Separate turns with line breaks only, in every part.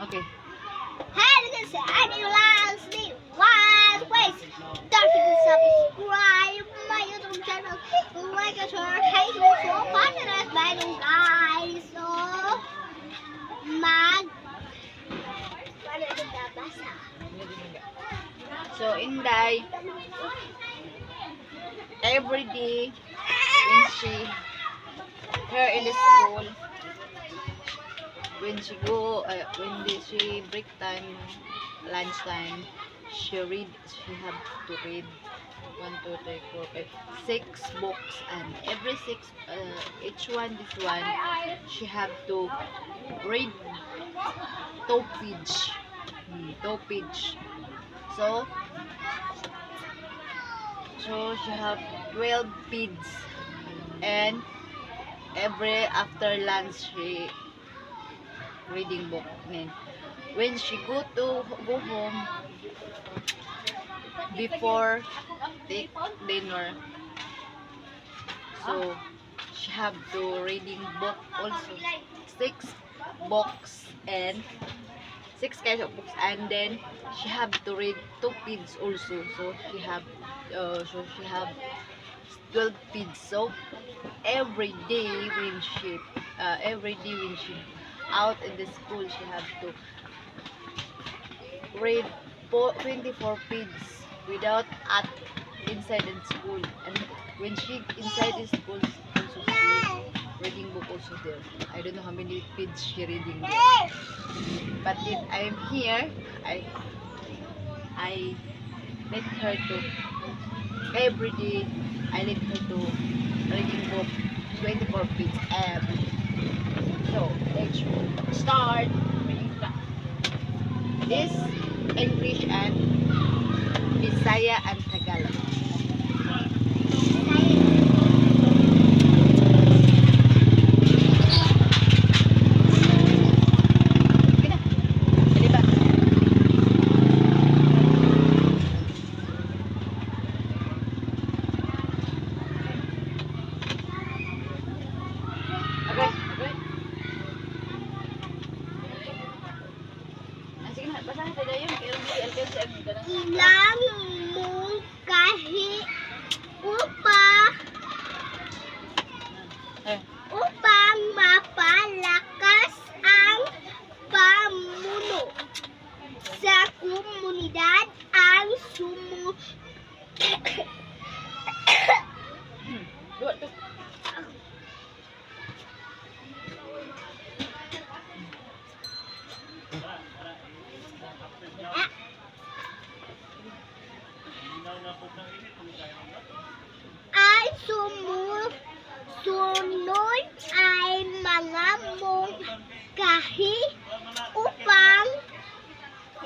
Okay.
Hey, guys, I need to last one place. Don't forget to subscribe my YouTube channel. Like and share. Thank you so much. And that's bye, guys. So, mag. Paano ito babasa?
So, Inday, every day when she her in the school, when she break time, lunch time, she have to read 1, 2, 3, 4, 5, 6 books, and every six, each one, this one, she have to read 2 page. 2 page. So, she have 12 pages, and every after lunch she reading book. Then when she go home before take dinner, so she have to reading book also, 6 books and 6 kinds of books, and then she have to read 2 pages also. So she have 12 pages. So every day when she out in the school, she have to read 24 pages without at inside the school. And when she inside the school also, she reading book also there. I don't know how many pages she reading there. But if I'm here, I let her to every day. I let her to reading book 24 pages every day. So let's start reading this English and Bisaya and Tagalog. Sige na. Dali ba? Okay. Sige na, basahin tayo yung alkansya ang ganang.
Ilang mong
Eh,
upang mapalakas ang pamuno sa komunidad ang
dua to.
ay sumusunod ay mga mungkahi upang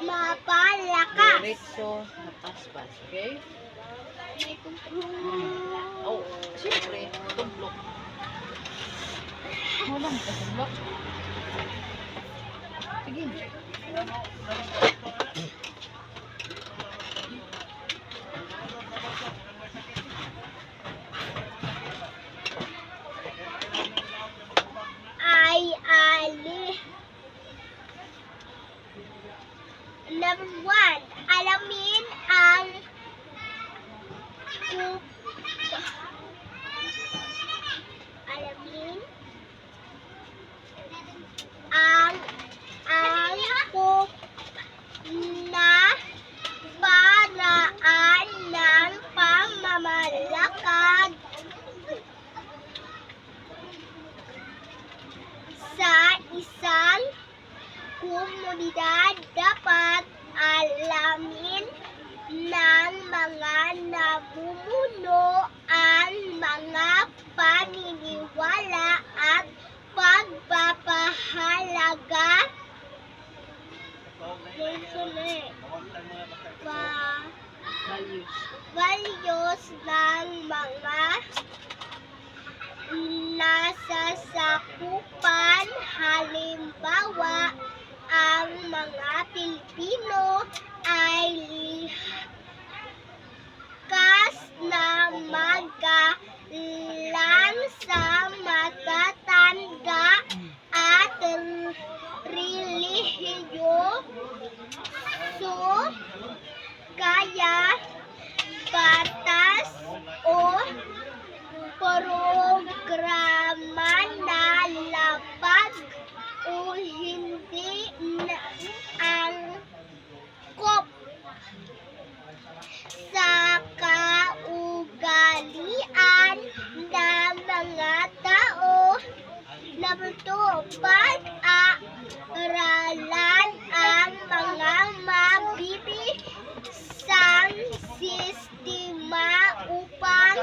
mapalakas.
Diretso na paspas, okay? Oh, siyempre, tublok. Walang tublok. Sige.
Number 1, alamin ang alamin ang na paraan ng pamamalakad sa isang komunidad. Dapat alamin ng mga namumuno ang mga paniniwala at pagpapahalaga values ng mga nasasakupan. Halimbawa, ang mga Pilipino ay likas na magalang sa matatanda at relihiyon tayo kaya batas o programa na lapag o hindi na angkop sa kaugalian ng mga tao na pag-aaralan ang mga mabibisang sistema upang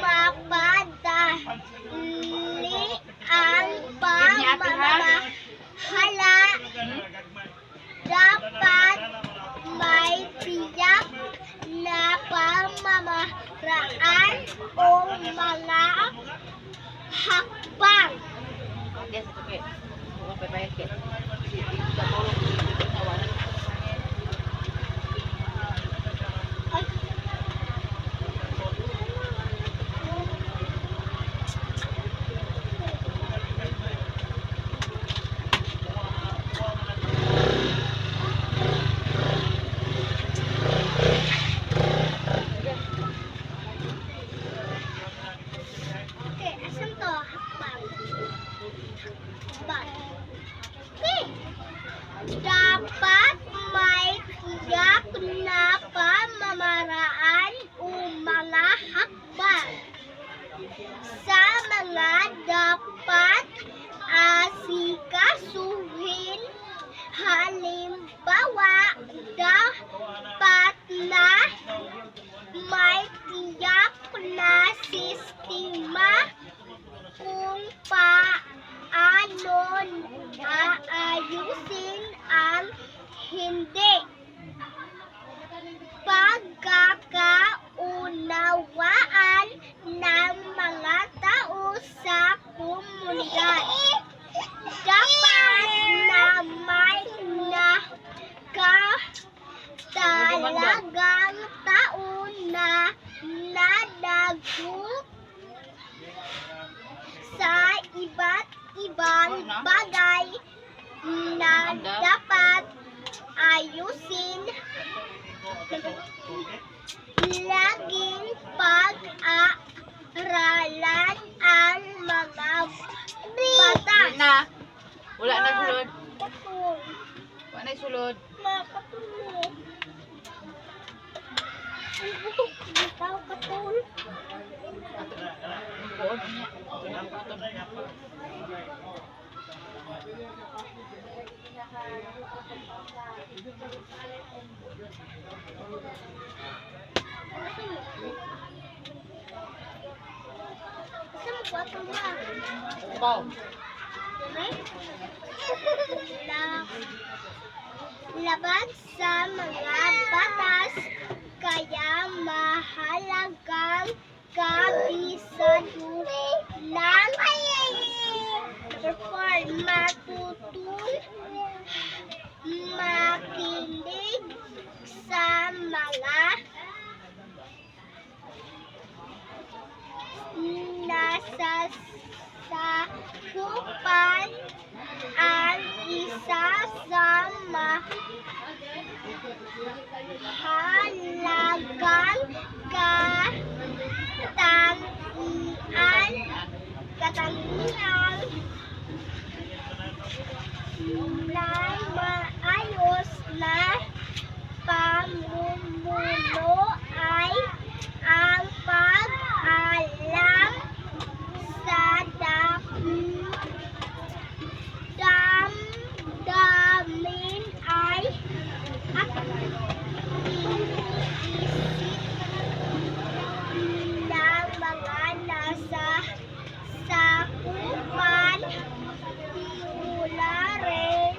mapadali ang pamamahala. Dapat may tiyak na pamamaraan o mga hakbang.
Yes, okay. Huwag pa bayad kaya. Katulong dito sa wala.
Ay. Okay, asan to? Hakbang. Hakbang. Okay. Dapat may tiyak na pamamaraan o mga hakbang sa mga dapat asikasuhin. Halimbawa, dapat na may tiyak na sistema kung paano aayusin ang hindi pagkakaunawaan ng mga tao sa komunidad. Dapat na may nakatalagang tao na nadagot sa iba't ibang bagay na dapat ayusin. Laging pag-aaralan ang mga batas.
Na. Wala na sulod.
Katul.
Wala na sulod.
Katul. Ikaw katul.
Buod.
Saan mo katul ba?
Wow.
Labag sa mga batas, kaya mahalagang kabisaduhan for matutong makinig sa mga nasasakupan. Ang isa sa mahalagang katangian ng maayos na pamumuno ay ang pag-alam sa damdamin ay at iniisip ng mga nasa sakupan mula rin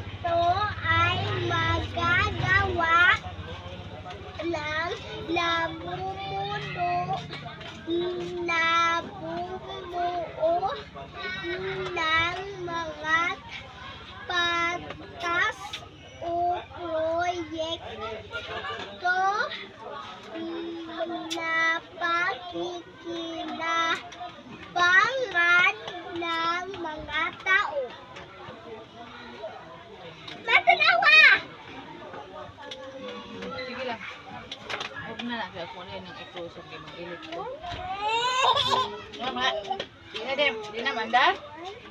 na lang kaya kung ano yung i-close kay mag-ilit ko. Mama, di na din. Di na mandar.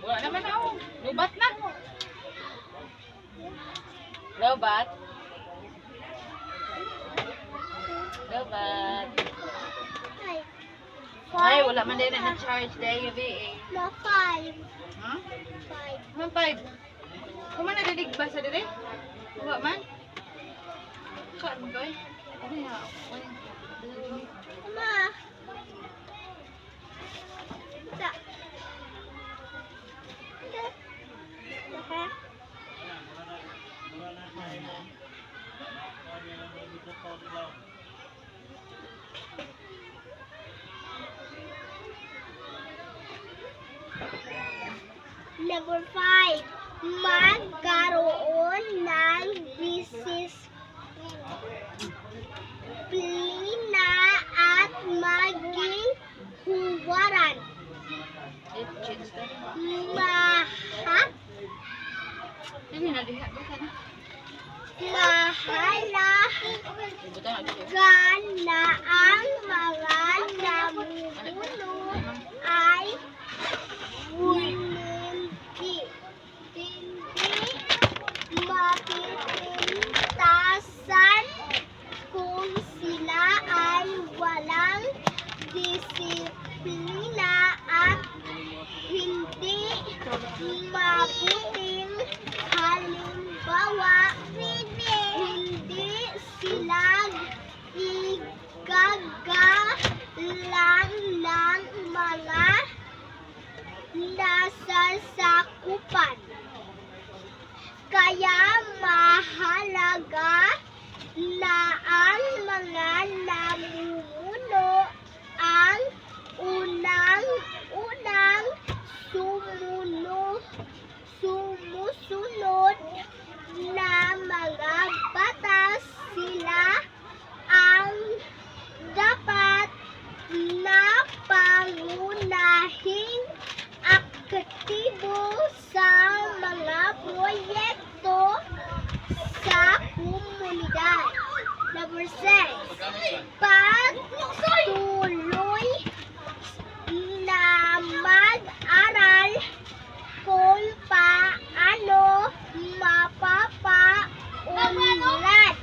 Wala naman ako. Lubat na. Lobat. Lobat. Ay, wala man din na charge dahil yung VA.
Na 5.
Ha?
5.
Anong 5? Kuman nadidig ba sa dire? Wala man? Saan mo ba eh? Ano yan?
Ma. Sa. Number 5. Magkaroon ng disiplina at maging huwaran.
Change na. Hindi na diha. Basta na.
Mahalaga na ang mga namumuno ay hindi mapipintasan kung sila ay walang disiplina at hindi mabuting halimbawa, hindi sila igagalang ng mga nasasakupan. Kaya mahalaga na ang mga namumuno ang unang-unang sumusunod na mga batas. Sila ang dapat na pangunahing aktibo sa mga proyekto sa komunidad. Number 6. Pagtuloy na mag-aral kung paano mapapaunlad.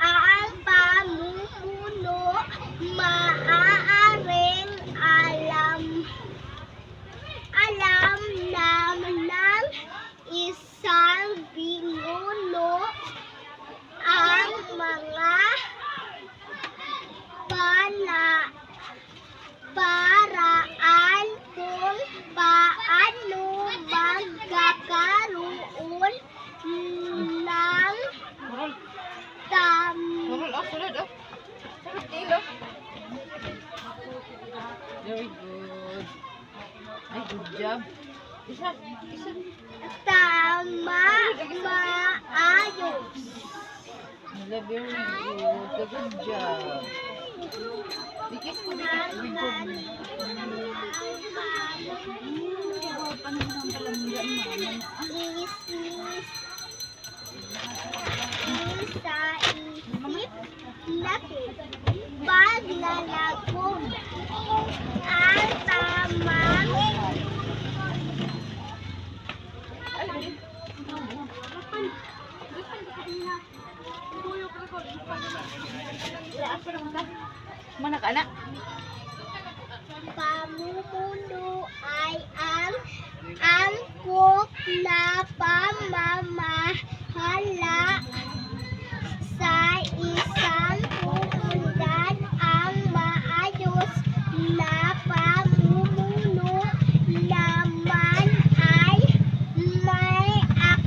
Ang pamumuno maaaring alam ng isang pinuno ang mga paraan kung paano magkakaroon ng
Murul, sulod, oh. Sulod, tilo. Very good. Ay, good job. Isa.
maayos.
Very good. Good job. Dikis ko, dikis. Good job.
Natin paglalagom ang tamang
Mana ka anak?
pamumuno ay ang angkop na pamamahala